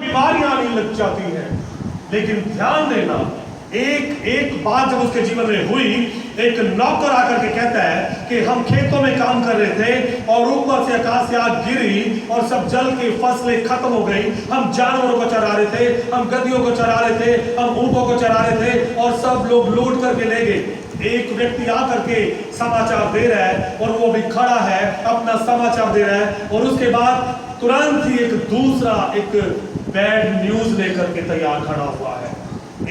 बीमारियां आने लग जाती हैं। लेकिन ध्यान देना, एक बात जब उसके जीवन में हुई, एक नौकर आकर के कहता है कि हम खेतों में काम कर रहे थे और ऊपर से आकाश से आग गिरी और सब जल की फसलें खत्म हो गई। हम जानवरों को चरा रहे थे, हम गधियों को चरा रहे थे, हम ऊँटों को चरा रहे थे और सब लोग लूट करके ले गए। एक व्यक्ति आकर के समाचार दे रहा है और वो भी खड़ा है, अपना समाचार दे रहा है, और उसके बाद तुरंत ही एक दूसरा एक बैड न्यूज लेकर के तैयार खड़ा हुआ है।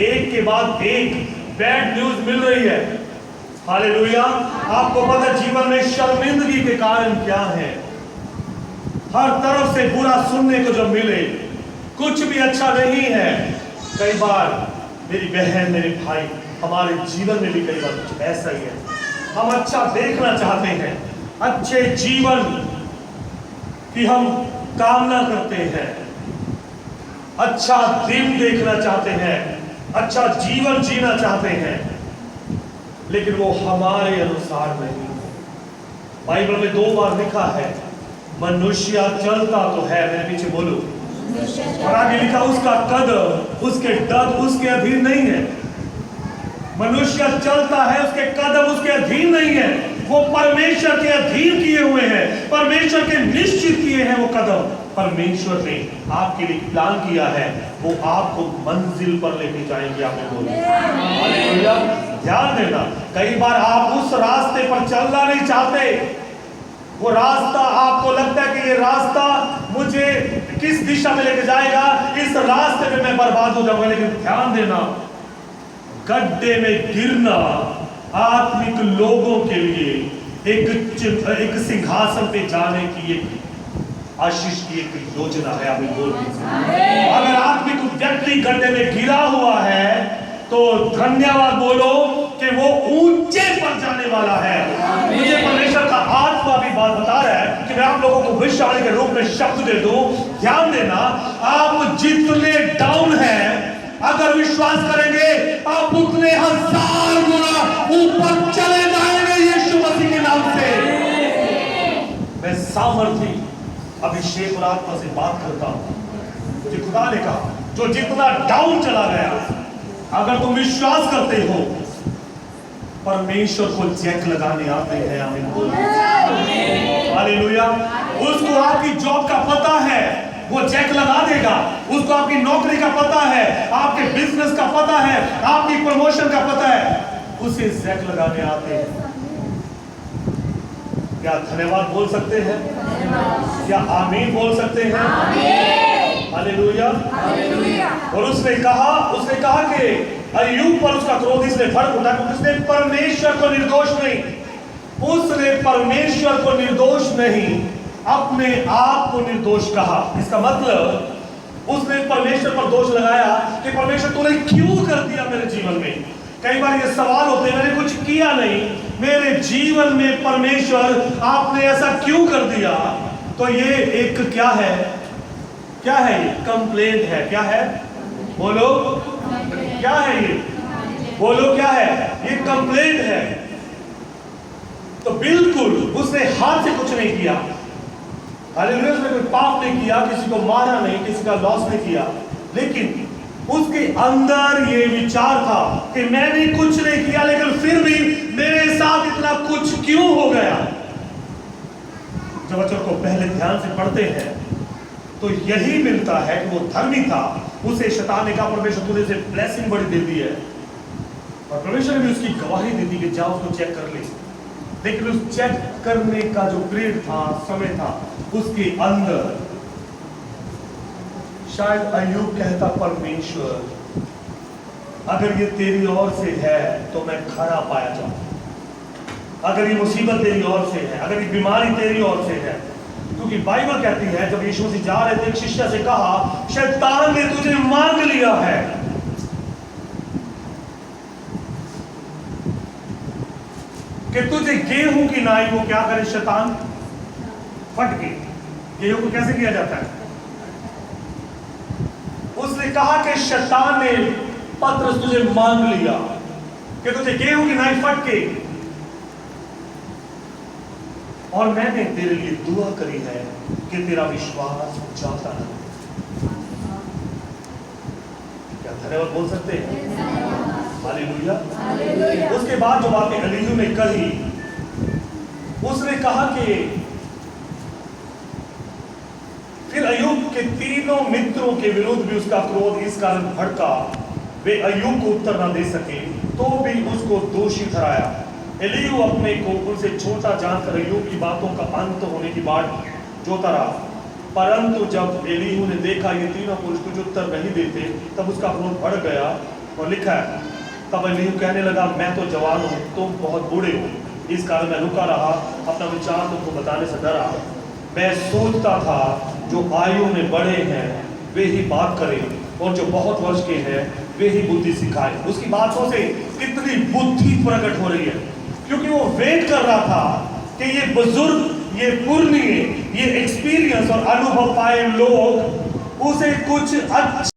एक के बाद एक बैड न्यूज मिल रही है। हालेलुया। आपको पता है जीवन में शर्मिंदगी के कारण क्या है? हर तरफ से बुरा सुनने को जो मिले, कुछ भी अच्छा नहीं है। कई बार मेरी बहन, मेरे भाई, हमारे जीवन में भी कई बार कुछ ऐसा ही है। हम अच्छा देखना चाहते हैं, अच्छे जीवन की हम कामना करते हैं, अच्छा दिन देखना चाहते हैं, अच्छा जीवन जीना चाहते हैं, लेकिन वो हमारे अनुसार नहीं है। बाइबल में 2 बार लिखा है, मनुष्य चलता तो है, मेरे पीछे बोलो, और आगे लिखा उसका कदम, उसके डग उसके अधीन नहीं है। मनुष्य चलता है, उसके कदम उसके अधीन नहीं है। वो परमेश्वर के अधीन किए हुए हैं, परमेश्वर के निश्चित किए हैं वो कदम। परमेश्वर ने आपके लिए प्लान किया है, वो आपको मंजिल पर लेके जाएंगे। आपने बोला ध्यान देना, कई बार आप उस रास्ते पर चलना नहीं चाहते, वो रास्ता आपको लगता है कि ये रास्ता मुझे किस दिशा में लेके जाएगा, इस रास्ते में मैं बर्बाद हो जाऊंगा। लेकिन ध्यान देना, गड्ढे में गिरना आत्मिक लोगों के लिए एक सिंहासन पे जाने की एक आशीष की एक योजना है। आप बोल, अगर आत्मिक व्यक्ति गड्ढे में गिरा हुआ है तो धन्यवाद बोलो कि वो ऊंचे पर जाने वाला है। मुझे परमेश्वर का आत्मा भी बात बता रहा है कि मैं आप लोगों को विश्वास के रूप में शब्द दे दूं। ध्यान देना, आप जितने डाउन हैं, अगर विश्वास करेंगे आप उतने 1000 गुना ऊपर चले जाएंगे यीशु मसीह के नाम से। मैं सामर्थी अभिषेक और आत्मा से बात करता हूं। मुझे खुदा ने कहा, जो जितना डाउन चला गया, अगर तुम विश्वास करते हो, परमेश्वर को जैक लगाने आते हैं। आमीन, हालेलुया। उसको आपकी जॉब का पता है, वो जैक लगा देगा। उसको आपकी नौकरी का पता है, आपके बिजनेस का पता है, आपकी प्रमोशन का पता है, उसे जैक लगाने आते हैं। क्या धन्यवाद बोल सकते हैं? क्या आमीन बोल सकते हैं? हालेलुया। और उसने कहा कि अय्यूब पर उसका क्रोध इसलिए भड़क उठा क्योंकि उसने परमेश्वर को निर्दोष नहीं, उसने परमेश्वर को निर्दोष नहीं, अपने आप को निर्दोष कहा। इसका मतलब उसने परमेश्वर पर दोष लगाया कि परमेश्वर तूने क्यों कर दिया मेरे जीवन में। कई बार ये सवाल होते हैं, मैंने कुछ किया नहीं, मेरे जीवन में परमेश्वर आपने ऐसा क्यों कर दिया। तो ये एक क्या है? क्या है ये? कंप्लेंट है। क्या है? बोलो, क्या है ये? बोलो, क्या है ये? कंप्लेंट है। तो बिल्कुल उसने हाथ से कुछ नहीं किया, हालेलुया, उसने कोई पाप नहीं किया, किसी को मारा नहीं, किसी का लॉस नहीं किया, लेकिन उसके अंदर ये विचार था कि मैंने कुछ नहीं किया, लेकिन फिर भी मेरे साथ इतना कुछ क्यों हो गया। जब वचन को पहले ध्यान से पढ़ते हैं तो यही मिलता है कि वो धर्मी था। उसे शैतान ने कहा, परमेश्वर तूने उसे ब्लेसिंग बड़ी दे दी है, और परमेश्वर ने भी उसकी गवाही दे दी कि जाओ उसको चेक कर ले। लेकिन उस चेक करने का जो पीरियड था, समय था, उसके अंदर शायद अय्यूब कहता, परमेश्वर अगर ये तेरी ओर से है तो मैं खरा पाया जाऊं, अगर ये मुसीबत तेरी ओर से है, अगर ये बीमारी तेरी ओर से है। क्योंकि बाइबल कहती है, जब यीशु मसीह जा रहे थे, एक शिष्य से कहा, शैतान ने तुझे मांग लिया है। कि तुझे गेहूं की नाई वो क्या करे शैतान? फट के। गेहूं को कैसे किया जाता है? उसने कहा कि शैतान ने पतरस तुझे मांग लिया कि तुझे गेहूं की नाई फट के, और मैंने तेरे लिए दुआ करी है कि तेरा विश्वास जाता है। धन्यवाद बोल सकते हैं? हालेलुया। उसके बाद जो बातें एलीहू ने कही, उसने कहा कि फिर अय्यूब के तीनों मित्रों के विरुद्ध भी उसका क्रोध इस कारण भड़का, वे अय्यूब को उत्तर न दे सके तो भी उसको दोषी ठहराया। एलीहू अपने को उनसे छोटा जानकर अय्यूब की बातों का अंत होने की बाट जोता रहा, परंतु जब एलीहू ने देखा ये तीनों पुरुष कुछ उत्तर नहीं देते, तब उसका क्रोध बढ़ गया। और लिखा है, तब एलीहू कहने लगा, मैं तो जवान हूँ, तुम बहुत बूढ़े हो, इस कारण मैं रुका रहा, अपना विचार तुमको बताने से डरा। मैं सोचता था जो आयु में बड़े हैं वे ही बात करें, और जो बहुत वर्ष के हैं वे ही बुद्धि सिखाएं। उसकी बातों से कितनी बुद्धि प्रकट हो रही है, क्योंकि वो वेट कर रहा था कि ये बुजुर्ग, ये पुरनिये, ये एक्सपीरियंस और अनुभव पाए लोग उसे कुछ अच्छा